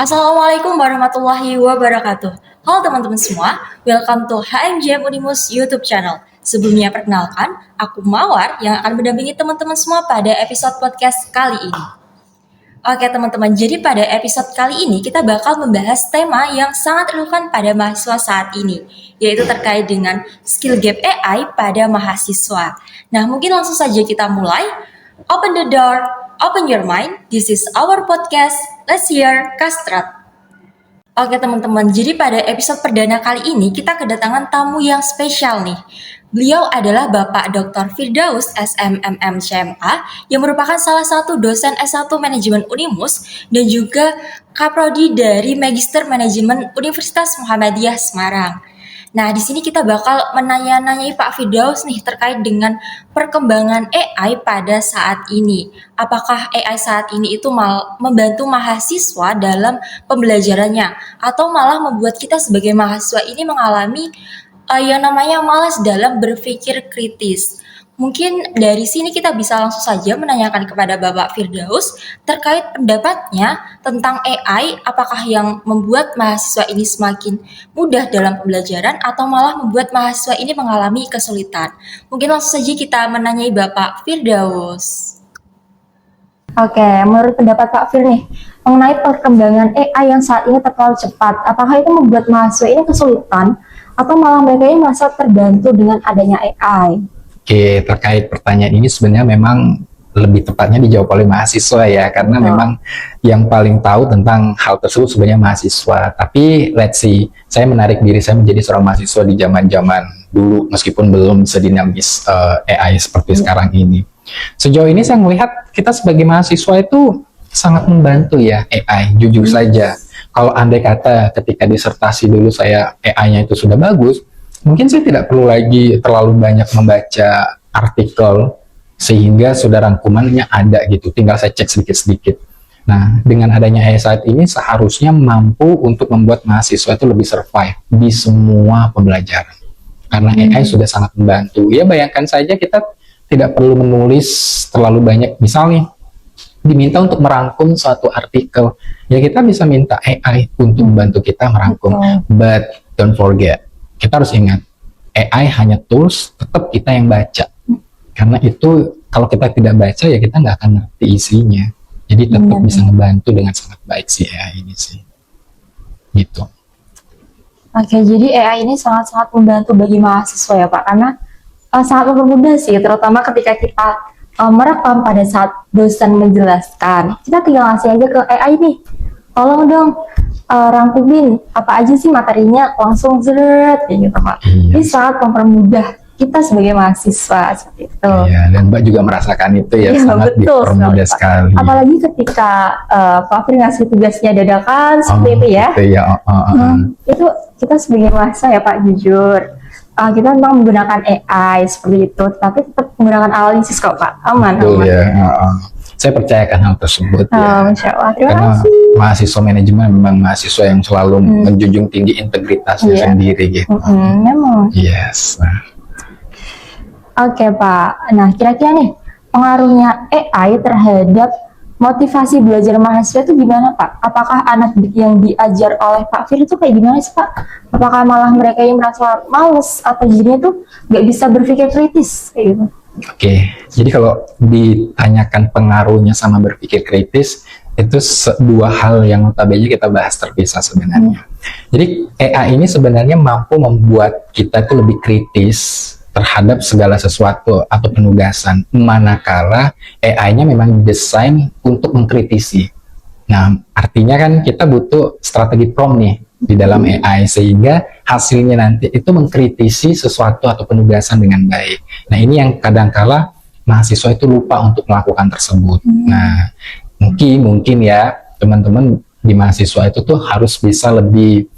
Assalamualaikum warahmatullahi wabarakatuh. Halo teman-teman semua, welcome to HMJM Unimus YouTube channel. Sebelumnya perkenalkan, aku Mawar yang akan mendampingi teman-teman semua pada episode podcast kali ini. Oke teman-teman, jadi pada episode kali ini kita bakal membahas tema yang sangat relevan pada mahasiswa saat ini, yaitu terkait dengan skill gap AI pada mahasiswa. Nah, mungkin langsung saja kita mulai. Open the door, open your mind. This is our podcast. Let's hear Kastrat. Oke teman-teman, jadi pada episode perdana kali ini kita kedatangan tamu yang spesial nih. Beliau adalah Bapak Dr. Firdaus SMMM CMA yang merupakan salah satu dosen S1 Manajemen Unimus dan juga Kaprodi dari Magister Manajemen Universitas Muhammadiyah Semarang. Nah, di sini kita bakal menanya-nanyai Pak Firdaus nih terkait dengan perkembangan AI pada saat ini. Apakah AI saat ini itu membantu mahasiswa dalam pembelajarannya atau malah membuat kita sebagai mahasiswa ini mengalami yang namanya malas dalam berpikir kritis. Mungkin dari sini kita bisa langsung saja menanyakan kepada Bapak Firdaus terkait pendapatnya tentang AI, apakah yang membuat mahasiswa ini semakin mudah dalam pembelajaran atau malah membuat mahasiswa ini mengalami kesulitan. Mungkin langsung saja kita menanyai Bapak Firdaus. Oke, menurut pendapat Pak Fir nih, mengenai perkembangan AI yang saat ini terlalu cepat, apakah itu membuat mahasiswa ini kesulitan atau malah mereka ini merasa terbantu dengan adanya AI? Oke, terkait pertanyaan ini sebenarnya memang lebih tepatnya dijawab oleh mahasiswa ya, karena memang yang paling tahu tentang hal tersebut sebenarnya mahasiswa. Tapi let's see, saya menarik diri saya menjadi seorang mahasiswa di zaman-zaman dulu, meskipun belum sedinamis AI seperti sekarang ini. Sejauh ini saya melihat kita sebagai mahasiswa itu sangat membantu ya AI, jujur saja. Kalau andai kata ketika disertasi dulu saya AI-nya itu sudah bagus, mungkin saya tidak perlu lagi terlalu banyak membaca artikel sehingga sudah rangkumannya ada gitu, tinggal saya cek sedikit-sedikit. Nah, dengan adanya AI saat ini seharusnya mampu untuk membuat mahasiswa itu lebih survive di semua pembelajaran. Karena AI sudah sangat membantu. Ya bayangkan saja kita tidak perlu menulis terlalu banyak. Misalnya diminta untuk merangkum suatu artikel, ya kita bisa minta AI untuk membantu kita merangkum. But don't forget, kita harus ingat, AI hanya tools, tetap kita yang baca. Karena itu, kalau kita tidak baca, ya kita nggak akan ngerti isinya. Jadi tetap bisa membantu dengan sangat baik si AI ini sih. Gitu. Oke, jadi AI ini sangat-sangat membantu bagi mahasiswa ya Pak, karena sangat mempermudah sih, terutama ketika kita merekam pada saat dosen menjelaskan. Kita tinggal ngasih aja ke AI nih, tolong dong rangkumin apa aja sih materinya, langsung kayak gitu Pak. Ini sangat mempermudah kita sebagai mahasiswa seperti itu. Iya, dan Mbak juga merasakan itu ya, sangat dipermudah sekali. Apalagi ketika Pak Fir ngasih tugasnya dadakan seperti itu ya. Gitu ya. Itu kita sebagai mahasiswa ya Pak, jujur. Kita memang menggunakan AI seperti itu, tapi tetap menggunakan analisis kok Pak, aman. Ya. Saya percayakan hal tersebut ya. Masya Allah, terima Karena kasih. mahasiswa manajemen memang mahasiswa yang selalu menjunjung tinggi integritasnya sendiri gitu. Memang. Yes. Oke Pak, nah kira-kira nih pengaruhnya AI terhadap motivasi belajar mahasiswa itu gimana Pak? Apakah anak yang diajar oleh Pak Fir itu kayak gimana sih Pak? Apakah malah mereka yang merasa males atau jadinya tuh nggak bisa berpikir kritis kayak gitu? Oke, jadi kalau ditanyakan pengaruhnya sama berpikir kritis, itu dua hal yang notabene kita bahas terpisah sebenarnya. Jadi AI ini sebenarnya mampu membuat kita itu lebih kritis terhadap segala sesuatu atau penugasan, manakala AI-nya memang didesain untuk mengkritisi. Nah, artinya kan kita butuh strategi prompt nih di dalam AI, sehingga hasilnya nanti itu mengkritisi sesuatu atau penugasan dengan baik. Nah, ini yang kadangkala mahasiswa itu lupa untuk melakukan tersebut. Nah, mungkin ya teman-teman di mahasiswa itu tuh harus bisa lebih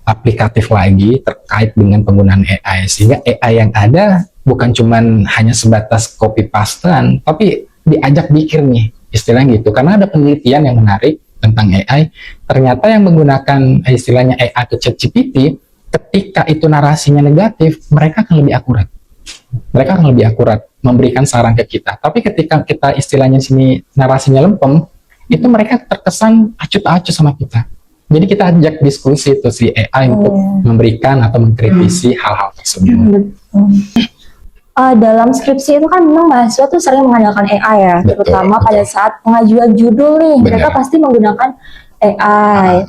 aplikatif lagi terkait dengan penggunaan AI, sehingga AI yang ada bukan cuman hanya sebatas copy pastean, tapi diajak pikir nih, istilahnya gitu. Karena ada penelitian yang menarik tentang AI, ternyata yang menggunakan istilahnya AI ke ChatGPT, ketika itu narasinya negatif, mereka akan lebih akurat. Mereka akan lebih akurat memberikan saran ke kita. Tapi ketika kita istilahnya sini narasinya lempem, itu mereka terkesan acuh tak acuh sama kita. Jadi kita ajak diskusi itu si AI untuk memberikan atau mengkritisi hal-hal tersebut. Betul. Dalam skripsi itu kan memang mahasiswa tuh sering mengandalkan AI ya, Betul, terutama betul. pada saat pengajuan judul nih, mereka Benar. pasti menggunakan AI.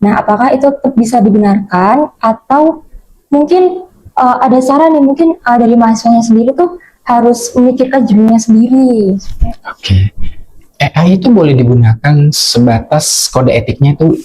Nah, apakah itu tetap bisa dibenarkan atau mungkin ada saran nih, mungkin dari mahasiswanya sendiri tuh harus memikirkan judulnya sendiri. Oke. AI itu boleh digunakan sebatas kode etiknya itu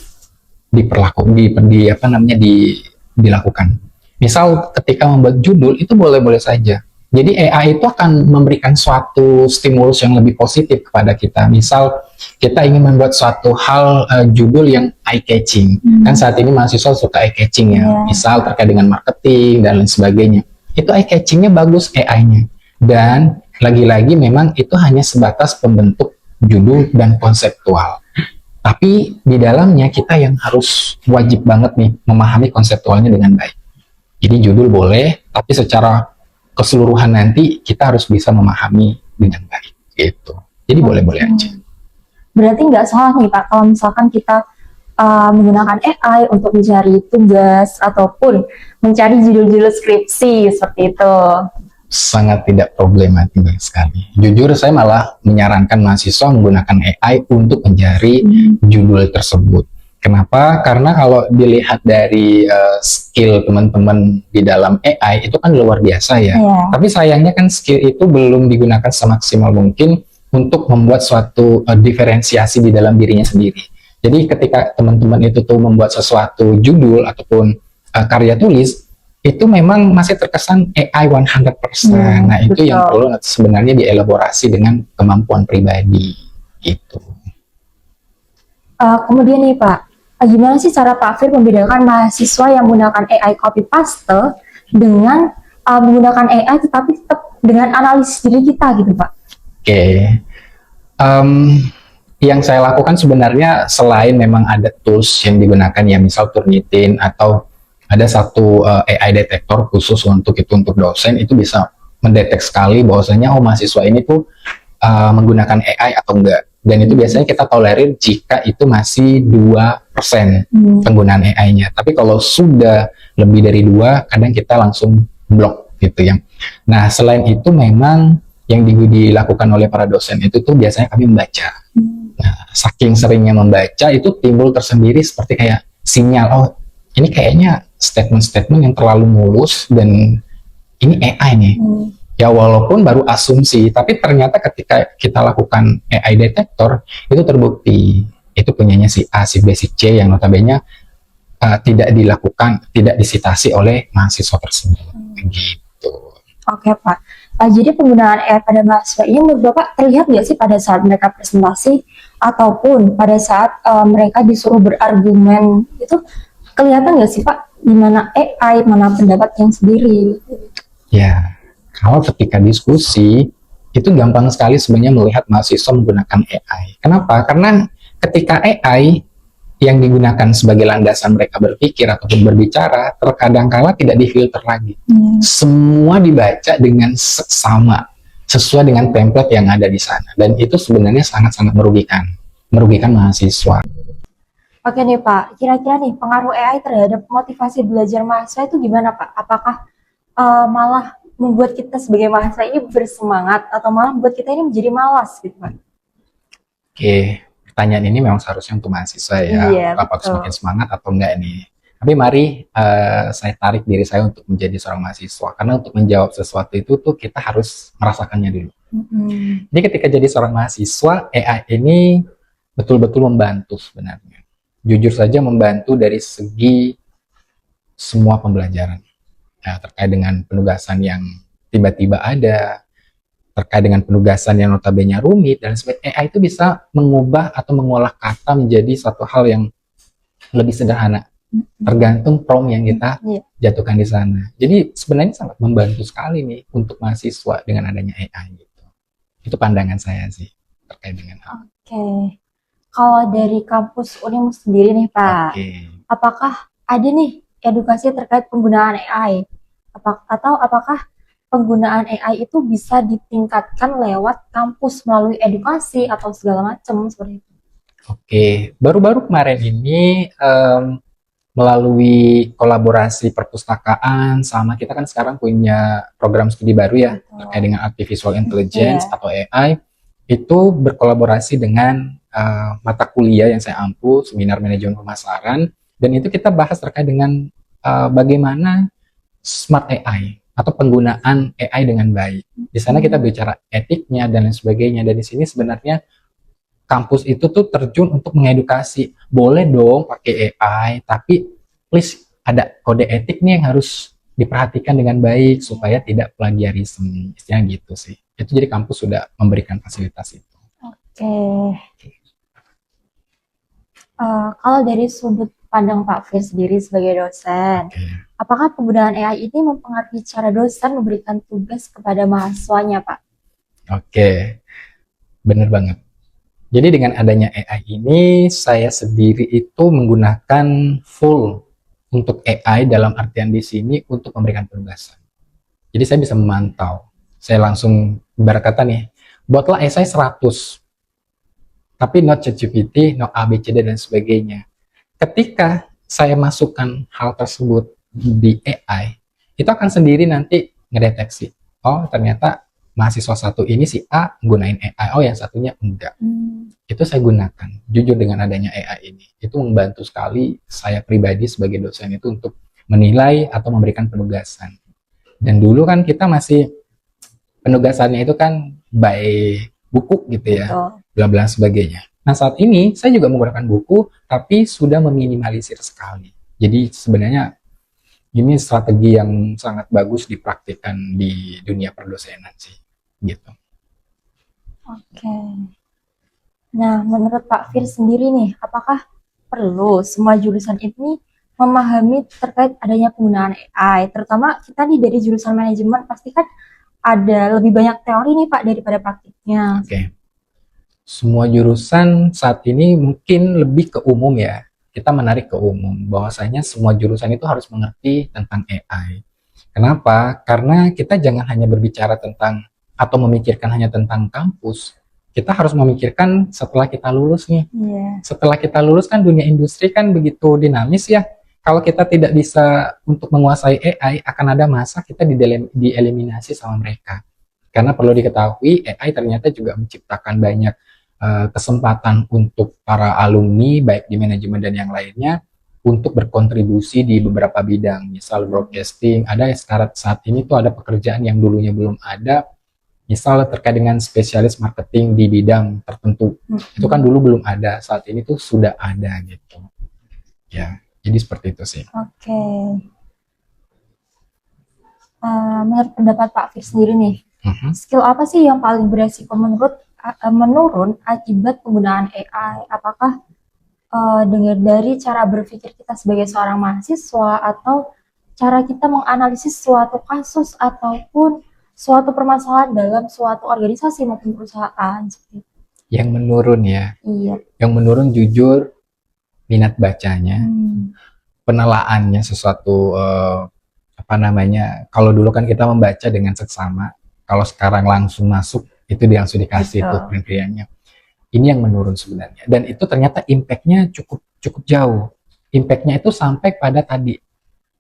dilakukan. Misal ketika membuat judul itu boleh-boleh saja. Jadi AI itu akan memberikan suatu stimulus yang lebih positif kepada kita. Misal kita ingin membuat suatu hal judul yang eye catching. Kan saat ini mahasiswa suka eye catching ya. Misal terkait dengan marketing dan lain sebagainya. Itu eye catchingnya bagus AI-nya. Dan lagi-lagi memang itu hanya sebatas pembentuk judul dan konseptual. Tapi di dalamnya kita yang harus wajib banget nih memahami konseptualnya dengan baik. Jadi judul boleh, tapi secara keseluruhan nanti kita harus bisa memahami dengan baik gitu. Jadi boleh-boleh aja. Berarti nggak salah nih Pak kalau misalkan kita menggunakan AI untuk mencari tugas ataupun mencari judul-judul skripsi seperti itu. Sangat tidak problematik sekali. Jujur saya malah menyarankan mahasiswa menggunakan AI untuk mencari judul tersebut. Kenapa? Karena kalau dilihat dari skill teman-teman di dalam AI itu kan luar biasa ya. Tapi sayangnya kan skill itu belum digunakan semaksimal mungkin untuk membuat suatu diferensiasi di dalam dirinya sendiri. Jadi ketika teman-teman itu tuh membuat sesuatu judul ataupun karya tulis, itu memang masih terkesan AI 100%. Nah itu yang perlu sebenarnya dielaborasi dengan kemampuan pribadi gitu. Kemudian nih Pak, gimana sih cara Pak Fir membedakan mahasiswa yang menggunakan AI copy paste dengan menggunakan AI tetapi tetap dengan analisis diri kita gitu Pak? Oke. Yang saya lakukan sebenarnya selain memang ada tools yang digunakan ya, misal Turnitin atau ada satu AI detektor khusus untuk dosen, itu bisa mendetek sekali bahwasanya mahasiswa ini tuh menggunakan AI atau enggak. Dan itu biasanya kita tolerir jika itu masih 2% penggunaan AI-nya. Tapi kalau sudah lebih dari 2, kadang kita langsung blok gitu ya. Nah, selain itu memang yang dilakukan oleh para dosen itu tuh biasanya kami membaca. Nah, saking seringnya membaca itu timbul tersendiri seperti kayak sinyal, oh ini kayaknya statement-statement yang terlalu mulus dan ini AI nih. Ya walaupun baru asumsi, tapi ternyata ketika kita lakukan AI detektor itu terbukti itu punyanya si A, si B, si C yang notabene tidak disitasi oleh mahasiswa tersebut. Gitu. Oke Pak. Jadi penggunaan AI pada mahasiswa ini menurut Bapak terlihat nggak sih pada saat mereka presentasi ataupun pada saat mereka disuruh berargumen, itu kelihatan nggak sih Pak di mana AI, mana pendapat yang sendiri? Ya. Kalau ketika diskusi, itu gampang sekali sebenarnya melihat mahasiswa menggunakan AI. Kenapa? Karena ketika AI yang digunakan sebagai landasan mereka berpikir ataupun berbicara, terkadang kala tidak difilter lagi. Semua dibaca dengan seksama, sesuai dengan template yang ada di sana. Dan itu sebenarnya sangat-sangat merugikan mahasiswa. Oke nih Pak, kira-kira nih pengaruh AI terhadap motivasi belajar mahasiswa itu gimana Pak? Apakah malah membuat kita sebagai mahasiswa ini bersemangat atau malah membuat kita ini menjadi malas gitu Pak? Oke, pertanyaan ini memang seharusnya untuk mahasiswa ya, apakah semakin semangat atau enggak nih. Tapi mari saya tarik diri saya untuk menjadi seorang mahasiswa, karena untuk menjawab sesuatu itu tuh kita harus merasakannya dulu. Jadi ketika jadi seorang mahasiswa, AI ini betul-betul membantu sebenarnya. Jujur saja membantu dari segi semua pembelajaran. Ya, terkait dengan penugasan yang tiba-tiba ada, terkait dengan penugasan yang notabene rumit, dan sebagainya. AI itu bisa mengubah atau mengolah kata menjadi satu hal yang lebih sederhana, tergantung prompt yang kita jatuhkan di sana. Jadi sebenarnya sangat membantu sekali nih untuk mahasiswa dengan adanya AI gitu. Itu pandangan saya sih terkait dengan hal. Oke. Kalau dari kampus Unimus sendiri nih Pak, apakah ada nih edukasi terkait penggunaan AI? Apakah penggunaan AI itu bisa ditingkatkan lewat kampus melalui edukasi atau segala macam seperti itu? Oke, baru-baru kemarin ini melalui kolaborasi perpustakaan sama kita kan sekarang punya program studi baru ya terkait dengan artificial intelligence atau AI, itu berkolaborasi dengan mata kuliah yang saya ampu, seminar manajemen pemasaran, dan itu kita bahas terkait dengan bagaimana smart AI atau penggunaan AI dengan baik. Di sana kita bicara etiknya dan lain sebagainya, dan di sini sebenarnya kampus itu tuh terjun untuk mengedukasi. Boleh dong pakai AI, tapi please ada kode etik nih yang harus diperhatikan dengan baik supaya tidak plagiarisme. Istilahnya gitu sih. Itu jadi kampus sudah memberikan fasilitas itu. Oke. Kalau dari sudut pandang Pak Fir sendiri sebagai dosen, apakah penggunaan AI ini mempengaruhi cara dosen memberikan tugas kepada mahasiswanya, Pak? Oke, bener banget. Jadi dengan adanya AI ini, saya sendiri itu menggunakan full untuk AI dalam artian di sini untuk memberikan penugasan. Jadi saya bisa memantau. Saya langsung ibarat kata nih, buatlah esai 100, tapi not ChatGPT, not ABCD dan sebagainya. Ketika saya masukkan hal tersebut di AI, itu akan sendiri nanti ngedeteksi. Oh, ternyata mahasiswa satu ini si A gunain AI, oh yang satunya enggak. Itu saya gunakan, jujur dengan adanya AI ini. Itu membantu sekali saya pribadi sebagai dosen itu untuk menilai atau memberikan penugasan. Dan dulu kan kita masih penugasannya itu kan by buku gitu ya, bla-bla sebagainya. Nah saat ini saya juga menggunakan buku, tapi sudah meminimalisir sekali. Jadi sebenarnya ini strategi yang sangat bagus dipraktikkan di dunia perdosenan sih, gitu. Oke. Nah, menurut Pak Fir sendiri nih, apakah perlu semua jurusan ini memahami terkait adanya penggunaan AI? Terutama kita nih dari jurusan manajemen pasti kan ada lebih banyak teori nih Pak daripada praktiknya. Oke. Semua jurusan saat ini mungkin lebih ke umum ya. Kita menarik ke umum, bahwasanya semua jurusan itu harus mengerti tentang AI. Kenapa? Karena kita jangan hanya berbicara tentang atau memikirkan hanya tentang kampus. Kita harus memikirkan setelah kita lulus nih. Setelah kita lulus kan dunia industri kan begitu dinamis ya. Kalau kita tidak bisa untuk menguasai AI, akan ada masa kita dieliminasi sama mereka. Karena perlu diketahui, AI ternyata juga menciptakan banyak kesempatan untuk para alumni, baik di manajemen dan yang lainnya, untuk berkontribusi di beberapa bidang. Misal broadcasting, ada sekarang saat ini tuh ada pekerjaan yang dulunya belum ada, misal terkait dengan spesialis marketing di bidang tertentu. Itu kan dulu belum ada, saat ini tuh sudah ada gitu. Ya, jadi seperti itu sih. Oke. Menurut pendapat Pak Fir sendiri nih, skill apa sih yang paling beresiko menurun akibat penggunaan AI? Apakah dari cara berpikir kita sebagai seorang mahasiswa atau cara kita menganalisis suatu kasus ataupun suatu permasalahan dalam suatu organisasi maupun perusahaan? Yang menurun ya. Iya. Yang menurun jujur minat bacanya, penelaannya sesuatu kalau dulu kan kita membaca dengan seksama, kalau sekarang langsung masuk itu langsung dikasih tuh print-printnya. Ini yang menurun sebenarnya, dan itu ternyata impact-nya cukup jauh. Impact-nya itu sampai pada tadi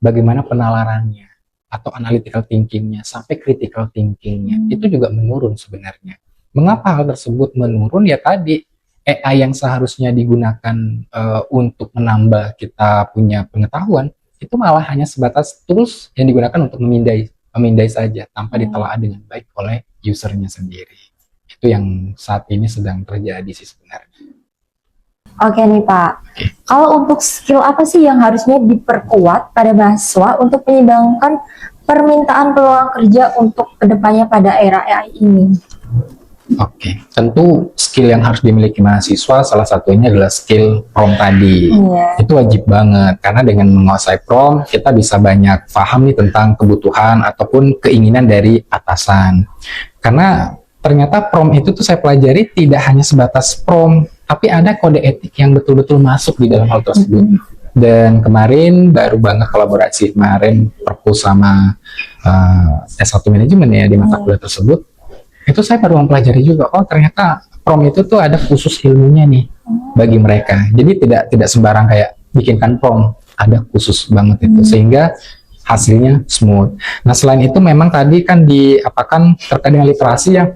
bagaimana penalarannya atau analytical thinking-nya sampai critical thinking-nya itu juga menurun sebenarnya. Mengapa hal tersebut menurun? Ya tadi AI yang seharusnya digunakan untuk menambah kita punya pengetahuan itu malah hanya sebatas tools yang digunakan untuk memindai saja tanpa ditelaah dengan baik oleh usernya sendiri. Itu yang saat ini sedang terjadi sih sebenarnya. Oke nih Pak, kalau untuk skill apa sih yang harusnya diperkuat pada mahasiswa untuk menyeimbangkan permintaan peluang kerja untuk kedepannya pada era AI ini? Oke, tentu skill yang harus dimiliki mahasiswa salah satunya adalah skill prompt tadi. Itu wajib banget, karena dengan menguasai prompt kita bisa banyak paham nih tentang kebutuhan ataupun keinginan dari atasan. Karena ternyata prompt itu tuh saya pelajari tidak hanya sebatas prompt, tapi ada kode etik yang betul-betul masuk di dalam hal tersebut. Dan kemarin baru banget kolaborasi kemarin perpus sama S1 manajemen ya di mata kuliah tersebut. Itu saya baru mempelajari juga. Oh ternyata prom itu tuh ada khusus ilmunya nih bagi mereka. Jadi tidak sembarang kayak bikinkan prom, ada khusus banget itu sehingga hasilnya smooth. Nah selain itu memang tadi kan diapakan terkait dengan literasi ya.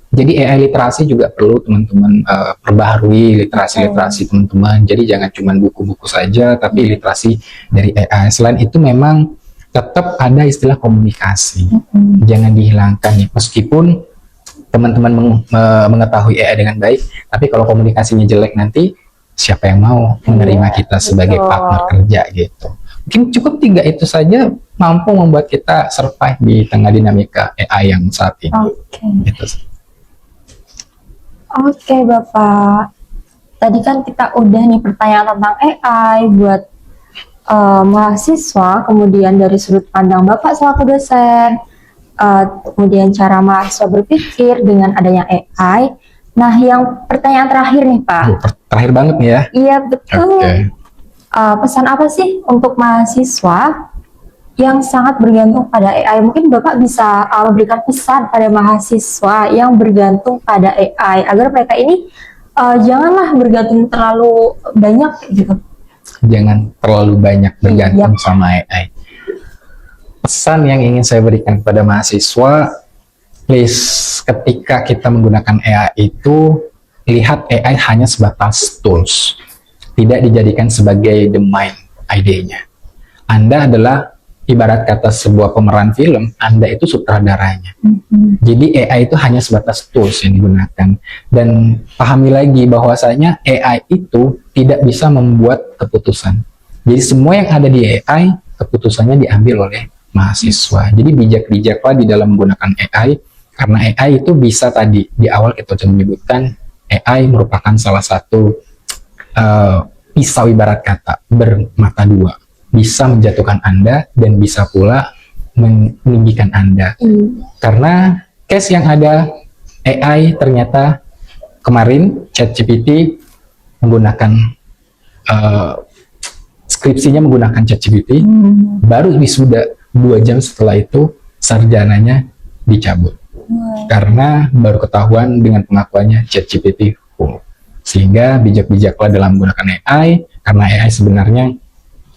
Jadi AI literasi juga perlu teman-teman perbaharui literasi teman-teman. Jadi jangan cuma buku-buku saja, tapi literasi dari AI. Selain itu memang tetap ada istilah komunikasi. Jangan dihilangkan ya. Meskipun teman-teman mengetahui AI dengan baik, tapi kalau komunikasinya jelek nanti siapa yang mau menerima kita sebagai partner kerja gitu. Mungkin cukup 3 itu saja mampu membuat kita survive di tengah dinamika AI yang saat ini. Gitu. Oke, Bapak. Tadi kan kita udah nih pertanyaan tentang AI buat mahasiswa, kemudian dari sudut pandang Bapak selaku dosen, kemudian cara mahasiswa berpikir dengan adanya AI. Nah, yang pertanyaan terakhir nih, Pak. Terakhir banget nih ya. Iya, betul. Oke. Pesan apa sih untuk mahasiswa yang sangat bergantung pada AI? Mungkin Bapak bisa memberikan pesan pada mahasiswa yang bergantung pada AI agar mereka ini janganlah bergantung terlalu banyak gitu. Jangan terlalu banyak bergantung sama AI. Pesan yang ingin saya berikan kepada mahasiswa, please ketika kita menggunakan AI itu lihat AI hanya sebatas tools, tidak dijadikan sebagai the main idenya. Anda adalah ibarat kata sebuah pemeran film, Anda itu sutradaranya. Jadi AI itu hanya sebatas tools yang digunakan. Dan pahami lagi bahwasanya AI itu tidak bisa membuat keputusan. Jadi semua yang ada di AI, keputusannya diambil oleh mahasiswa. Jadi bijak-bijaklah di dalam menggunakan AI, karena AI itu bisa tadi, di awal kita sudah menyebutkan, AI merupakan salah satu pisau ibarat kata, bermata dua. Bisa menjatuhkan Anda dan bisa pula meninggikan Anda. Karena case yang ada AI ternyata kemarin ChatGPT menggunakan skripsinya menggunakan ChatGPT, baru wisuda 2 jam setelah itu sarjananya dicabut. Karena baru ketahuan dengan pengakuannya ChatGPT full. Sehingga bijak-bijaklah dalam menggunakan AI, karena AI sebenarnya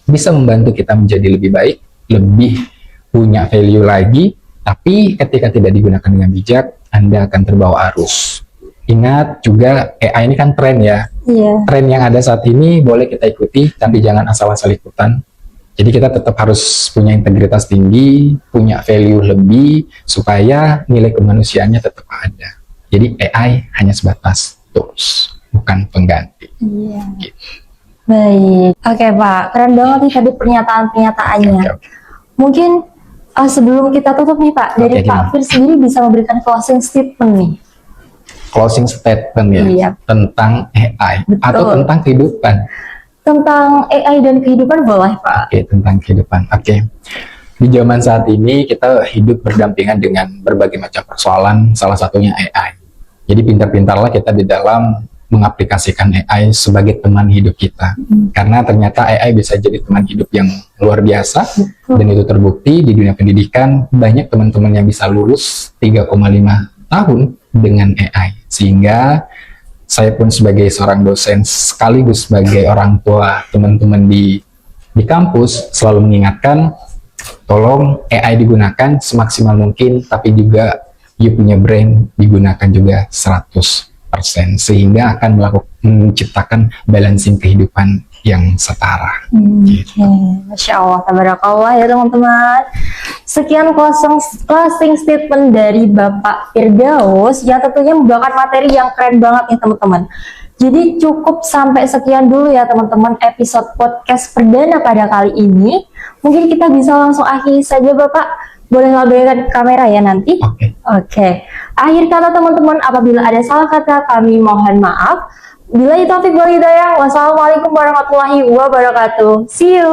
bisa membantu kita menjadi lebih baik, lebih punya value lagi, tapi ketika tidak digunakan dengan bijak, Anda akan terbawa arus. Ingat juga AI ini kan tren ya. Tren yang ada saat ini boleh kita ikuti, tapi jangan asal-asal ikutan. Jadi kita tetap harus punya integritas tinggi, punya value lebih, supaya nilai kemanusiaannya tetap ada. Jadi AI hanya sebatas tools, bukan pengganti. Gitu. Baik, oke Pak, keren banget nih tadi pernyataan-pernyataannya. Mungkin sebelum kita tutup nih Pak, dari Pak Fir sendiri bisa memberikan closing statement nih. Closing statement ya, tentang AI. Betul. Atau tentang kehidupan. Tentang AI dan kehidupan boleh Pak. Oke, tentang kehidupan. Oke. Di zaman saat ini kita hidup berdampingan dengan berbagai macam persoalan, salah satunya AI. Jadi pintar-pintarlah kita di dalam mengaplikasikan AI sebagai teman hidup kita. Karena ternyata AI bisa jadi teman hidup yang luar biasa. Dan itu terbukti di dunia pendidikan, banyak teman-teman yang bisa lulus 3,5 tahun dengan AI. Sehingga saya pun sebagai seorang dosen sekaligus sebagai orang tua teman-teman di kampus selalu mengingatkan, tolong AI digunakan semaksimal mungkin, tapi juga you punya brain digunakan juga 100%, sehingga akan menciptakan balancing kehidupan yang setara. Gitu. Masya Allah, tabarakallah ya teman-teman. Sekian closing statement dari Bapak Firdaus yang tentunya membawakan materi yang keren banget nih teman-teman. Jadi cukup sampai sekian dulu ya teman-teman episode podcast perdana pada kali ini. Mungkin kita bisa langsung akhiri saja Bapak. Boleh labelkan kamera ya nanti? Oke. Akhir kata teman-teman, apabila ada salah kata kami mohon maaf. Bila itu taufiq wal hidayah. Wassalamualaikum warahmatullahi wabarakatuh. See you.